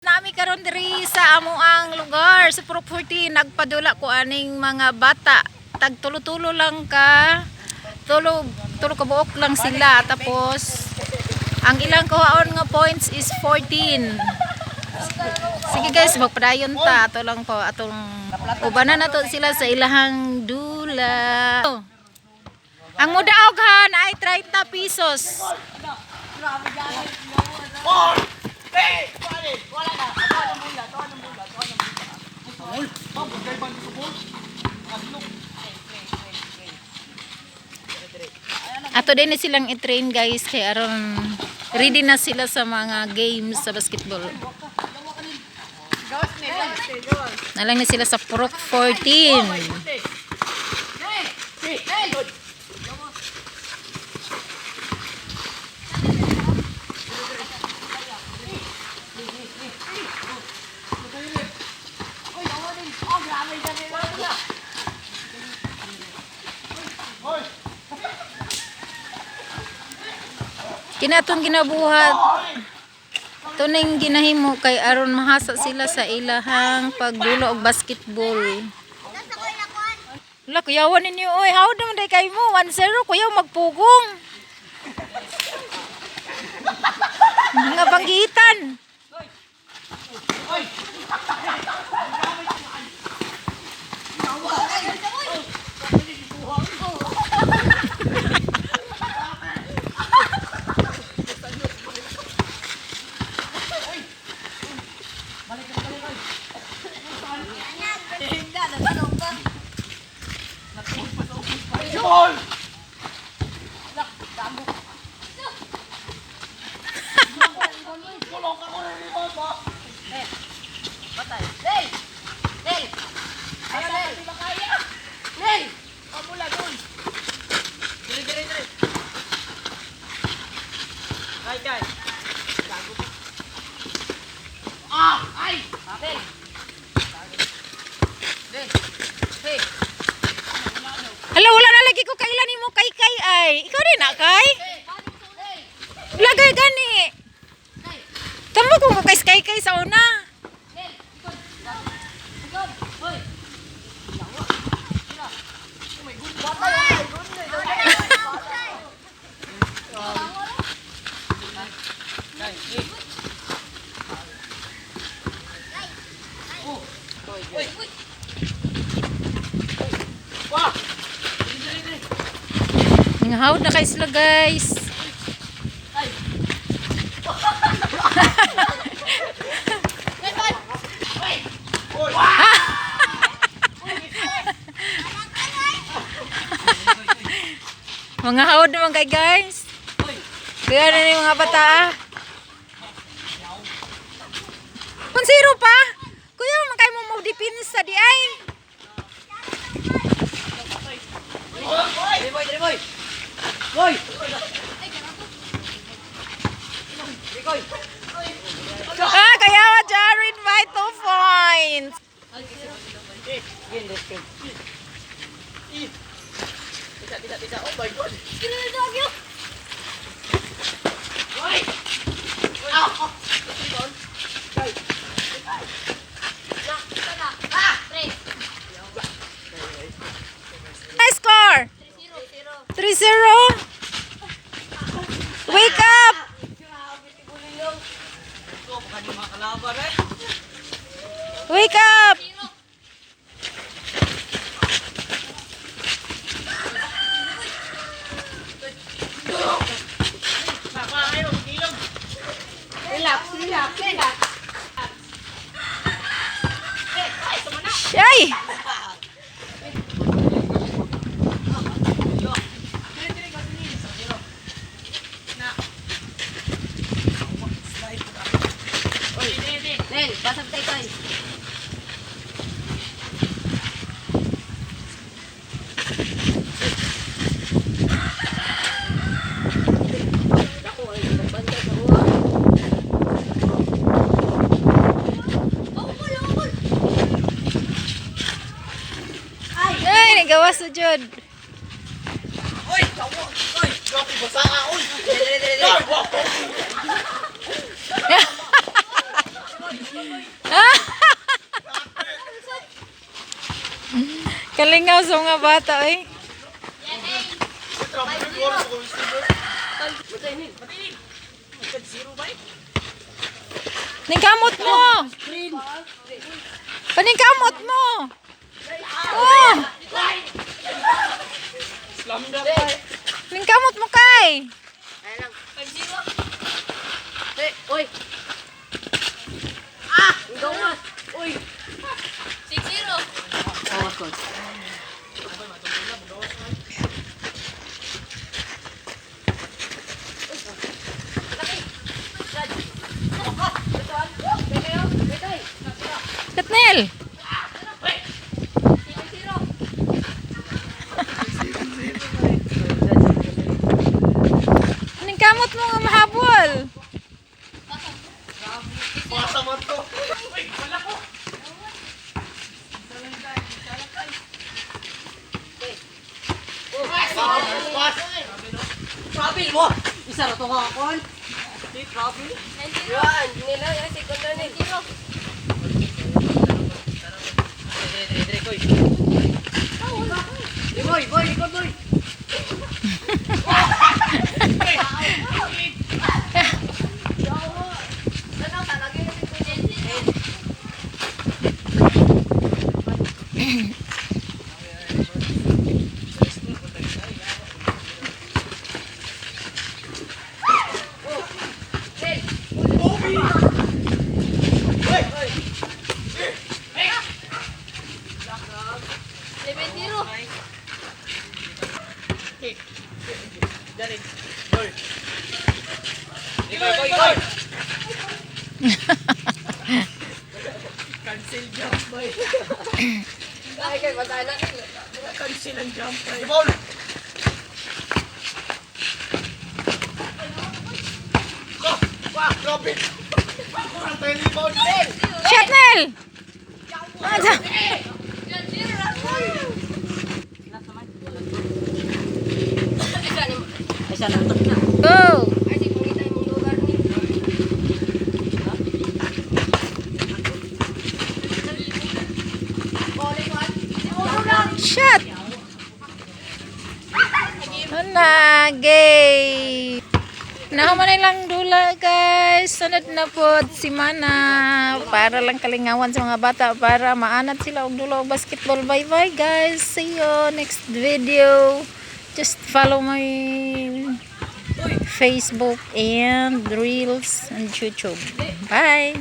Nami karon diri sa amuang lugar sa property nagpadula ko aning mga bata. Tag tulo-tulo lang ka. Tulo ka buok lang sila tapos ang ilang kuhaon nga points is 14. Sige guys, magpadayon ta. Ato lang po atong ubanan nato sila sa ilahang dula. Ang modaug han ay 30 pesos. Ato din silang i-train guys kay aron ready na sila sa mga games sa basketball. Nalang na sila sa Prok 14. Kinatong ginabuhat tuning ginahimo kay aron mahasa sila sa ilahang pagdulo og basketball. Wala kuyawan ninyo oy, how naman day kay mo 1-0 kuyaw magpugong. Mga banggitan. Hala, wala na lagi ko kailan ni mo kay ay. Ikaw rin na kay? Lagay gani. Tamo ko mo kay sa una. Hawd na kayo sila guys. Mga hawd naman kayo guys. Kaya na yung mga bata. Pansiro pa? Kuya naman kayo mo mag-dipinsa di ay. Boy! Ah, kaya wa Jared by 2 points. Bisa. Oh my god. High score. 3-0. Wake up! Wake up! Relax. Ay! Basag tayo tayo. Ay, nagawas na dyan. Oy, tawo. Oy, grabe basa ka. Oy. Dili. Kalingaw sa mga bata eh. Ningkamot mo. Paningkamot mo. Oh. Ningkamot mo kay. Oy. Ah, gawat. Oy. 6-0. Oh, God. Katnel. Ningkamot mo nga mahabol. Basa man to. Uy, wala ko. Travel mo. Isa ra to nga kon. Di travel. Yan, nila yung segundo ni. Boy, boy, ikot boy. Cancel jump boy. Ay, kay patay na. Cancel ang jump boy. Ball. Wah, Robin. Kurang tayo ni ball. Shatnel. Go. Shot. Nagay. Nahuman lang dula guys. Sunod na po si Mana para lang kalingawan sa mga bata para maanat sila og dula og basketball. Bye bye guys. See you next video. Just follow my Facebook and Reels and YouTube. Bye.